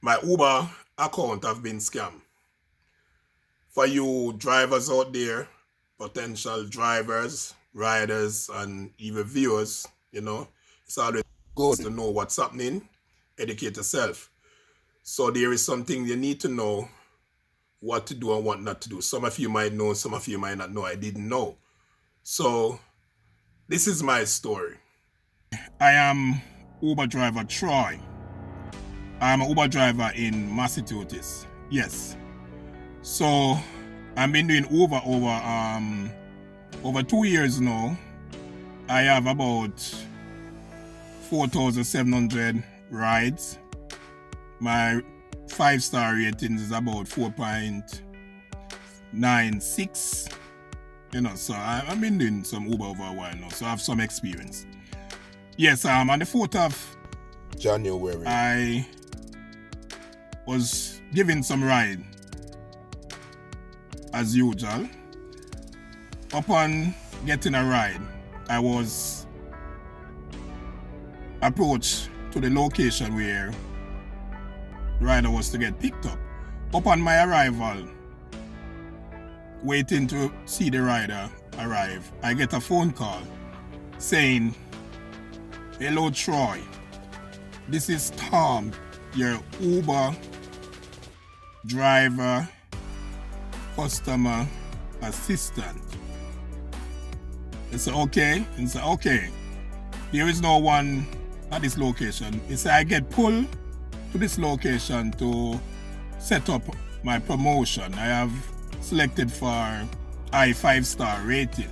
My Uber account have been scammed. For you drivers out there, potential drivers, riders, and even viewers, it's always good to know what's happening, educate yourself. So there is something you need to know what to do and what not to do. Some of you might know, some of you might not know. I didn't know. So this is my story. I am Uber driver Troy. I'm an Uber driver in Massachusetts. Yes. So I've been doing Uber over 2 years now. I have about 4,700 rides. My 5-star rating is about 4.96. So I've been doing some Uber over a while now, so I have some experience. Yes, on the 4th of January, I was given some ride as usual. Upon getting a ride, I was approached to the location where the rider was to get picked up. Upon my arrival, waiting to see the rider arrive, I get a phone call saying, "Hello Troy, this is Tom, your Uber driver customer assistant." I said, okay. He said, okay, there is no one at this location. He said, I get pulled to this location to set up my promotion. I have selected for high 5-star rating.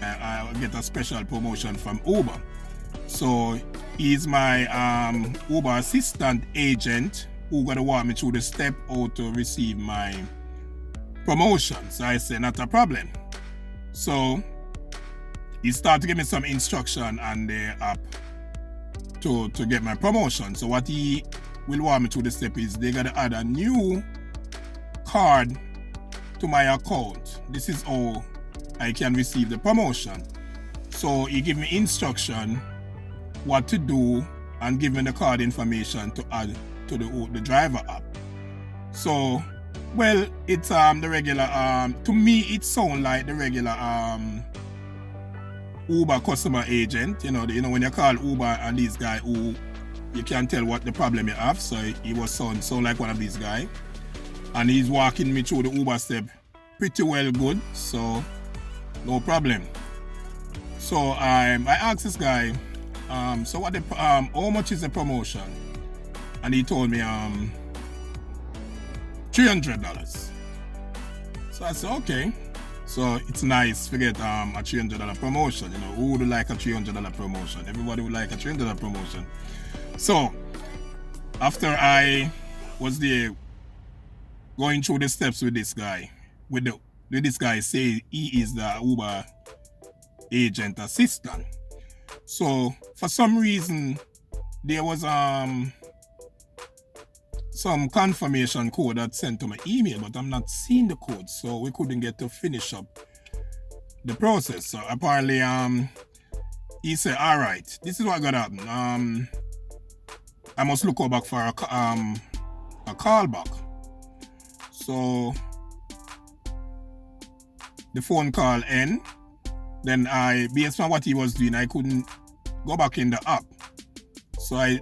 I get a special promotion from Uber. So he's my Uber assistant agent who gonna walk me through the step how to receive my promotion. So I said, not a problem. So he started to give me some instruction on the app to get my promotion. So what he will want me through the step is they gotta add a new card to my account. This is how I can receive the promotion. So he give me instruction what to do and give me the card information to add to the driver app. So, well, it's the regular to me it sounds like the regular Uber customer agent. When you call Uber and these guys who you can't tell what the problem you have. So he was sound like one of these guys, and he's walking me through the Uber step pretty well good. So no problem. So I asked this guy, so what how much is the promotion? And he told me $300. So I said, okay. So it's nice to get a $300 promotion. Who would like a $300 promotion? Everybody would like a $300 promotion. So after I was there going through the steps with this guy, with this guy say he is the Uber agent assistant. So for some reason there was some confirmation code that sent to my email, but I'm not seeing the code, so we couldn't get to finish up the process. So apparently he said, all right, this is what gonna happen. I must look back for a call back. So the phone call end. Then based on what he was doing, I couldn't go back in the app. So I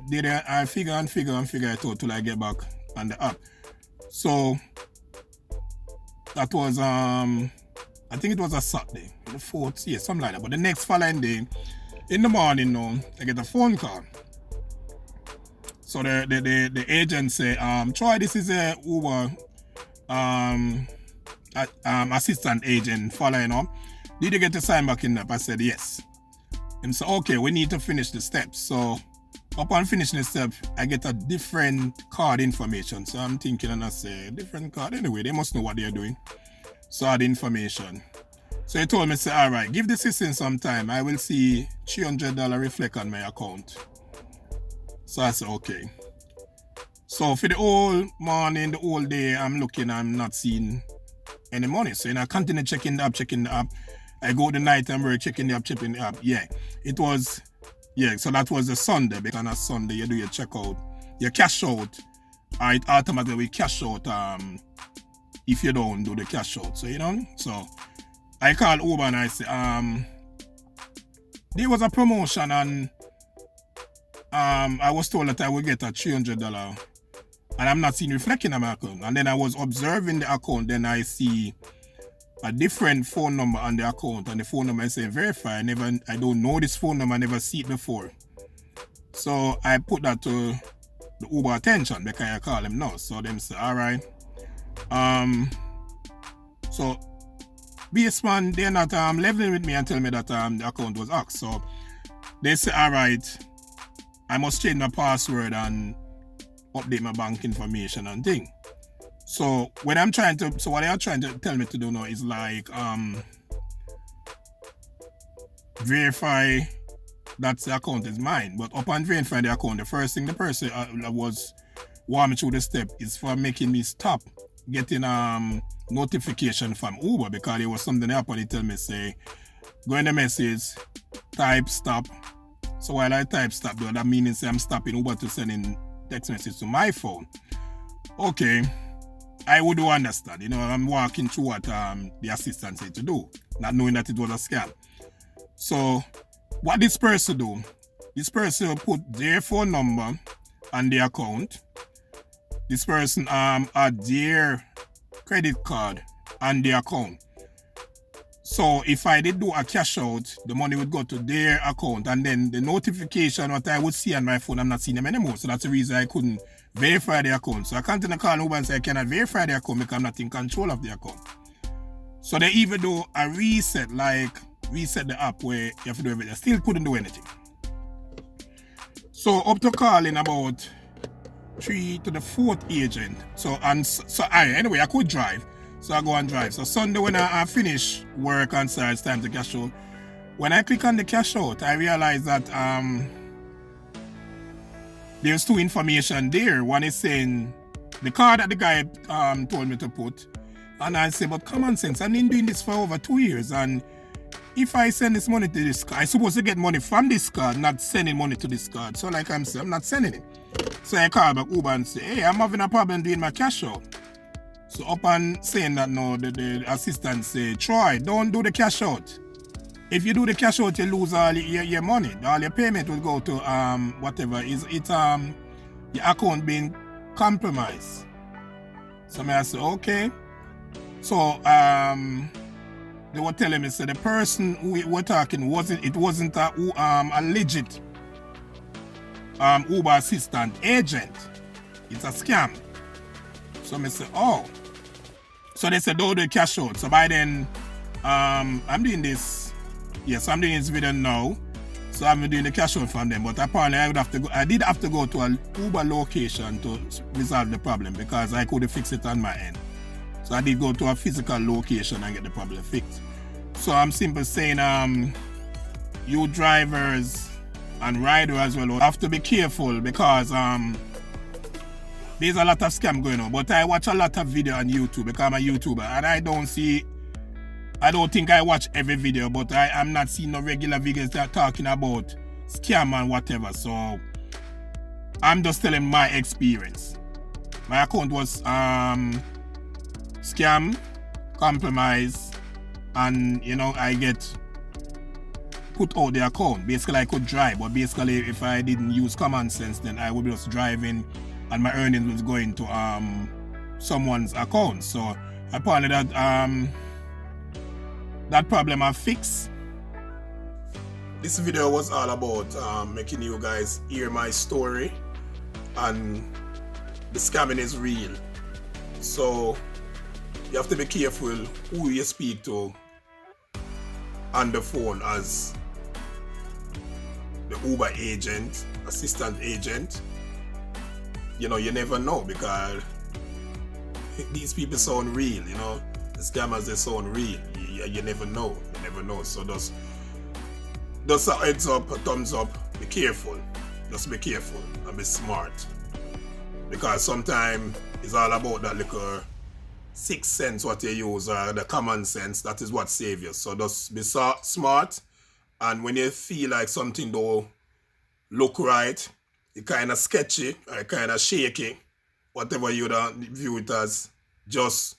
figure it out till I get back on the app. So that was I think it was a Saturday, the 4th, yeah, something like that. But the next following day, in the morning now, I get a phone call. So the agent say, Troy, this is a Uber assistant agent following up. Did you get to sign back in the app? I said yes. And so okay, we need to finish the steps. So upon finishing the step, I get a different card information. So I'm thinking, and I say, different card anyway, they must know what they're doing. So I had information. So he told me, say, all right, give the system some time. I will see $300 reflect on my account. So I said, okay. So for the whole morning, the whole day, I'm looking, I'm not seeing any money. So I continue checking the app. I go the night and we're checking the app. Yeah, it was, yeah, so that was a Sunday, because on a Sunday you do your checkout, you cash out or it automatically cash out if you don't do the cash out. So so I call Uber and I say there was a promotion and I was told that I would get a $300 and I'm not seeing reflecting on my account. And then I was observing the account, then I see a different phone number on the account, and the phone number is saying verify. I don't know this phone number, I never see it before. So I put that to the Uber attention because I call them now. So them say, all right. So Baseman, they're not leveling with me and tell me that the account was hacked. So they say, all right, I must change my password and update my bank information and thing. So what they are trying to tell me to do now is like verify that the account is mine. But upon verifying the account, the first thing the person was walking me through the step is for making me stop getting notification from Uber, because there was something happened. He tell me, say, go in the message, type stop. So while I type stop, that means I'm stopping Uber to send in text message to my phone. Okay, I would understand. I'm walking through what the assistant said to do, not knowing that it was a scam. So what this person do? This person put their phone number on the account. This person had their credit card on the account. So if I did do a cash out, the money would go to their account, and then the notification what I would see on my phone, I'm not seeing them anymore. So that's the reason I couldn't verify the account. So I can't call Uber and say I cannot verify the account because I'm not in control of the account. So they even do a reset, like reset the app where you have to do everything. I still couldn't do anything. So up to calling about 3 to the 4th agent. Anyway, I could drive. So I go and drive. So Sunday when I finish work and so it's time to cash out. When I click on the cash out, I realize that there's 2 information there. One is saying the card that the guy told me to put. And I say, but common sense, I've been doing this for over 2 years. And if I send this money to this card, I'm supposed to get money from this card, not sending money to this card. So like I'm saying, I'm not sending it. So I call back Uber and say, hey, I'm having a problem doing my cash out. So upon saying that now, the assistant say, Troy, don't do the cash out. If you do the cash out, you lose all your money. All your payment will go to whatever. Your account being compromised. So I say, okay. So they were telling me, so the person who we're talking wasn't a legit Uber assistant agent. It's a scam. So I say, oh. So they said, don't do the cash out. So by then, I'm doing this. Yes, I'm doing this video now. So I'm doing the cash out from them. But apparently I did have to go to an Uber location to resolve the problem because I couldn't fix it on my end. So I did go to a physical location and get the problem fixed. So I'm simply saying, you drivers and riders as well have to be careful because there's a lot of scam going on. But I watch a lot of video on YouTube because I'm a YouTuber, and I don't think I watch every video, but I'm not seeing no regular videos that are talking about scam and whatever. So I'm just telling my experience. My account was scam, compromise, and I get put out the account. Basically I could drive, but basically if I didn't use common sense, then I would be just driving and my earnings was going to someone's account. So apparently that problem I fixed. This video was all about making you guys hear my story, and the scamming is real. So you have to be careful who you speak to on the phone as the Uber agent, assistant agent. You never know because these people sound real, the scammers, they sound real. You never know. So just a heads up, a thumbs up, be careful. Just be careful and be smart. Because sometimes it's all about that little 6 cents what you use, or the common sense, that is what saves you. So just be smart, and when you feel like something don't look right, it kind of sketchy or kind of shaky, whatever you don't view it as, just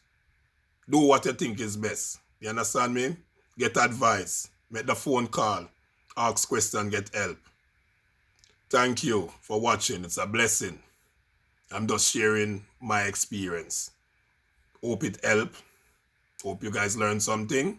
do what you think is best. You understand me? Get advice, make the phone call, ask questions, get help. Thank you for watching. It's a blessing. I'm just sharing my experience. Hope it helped. Hope you guys learned something.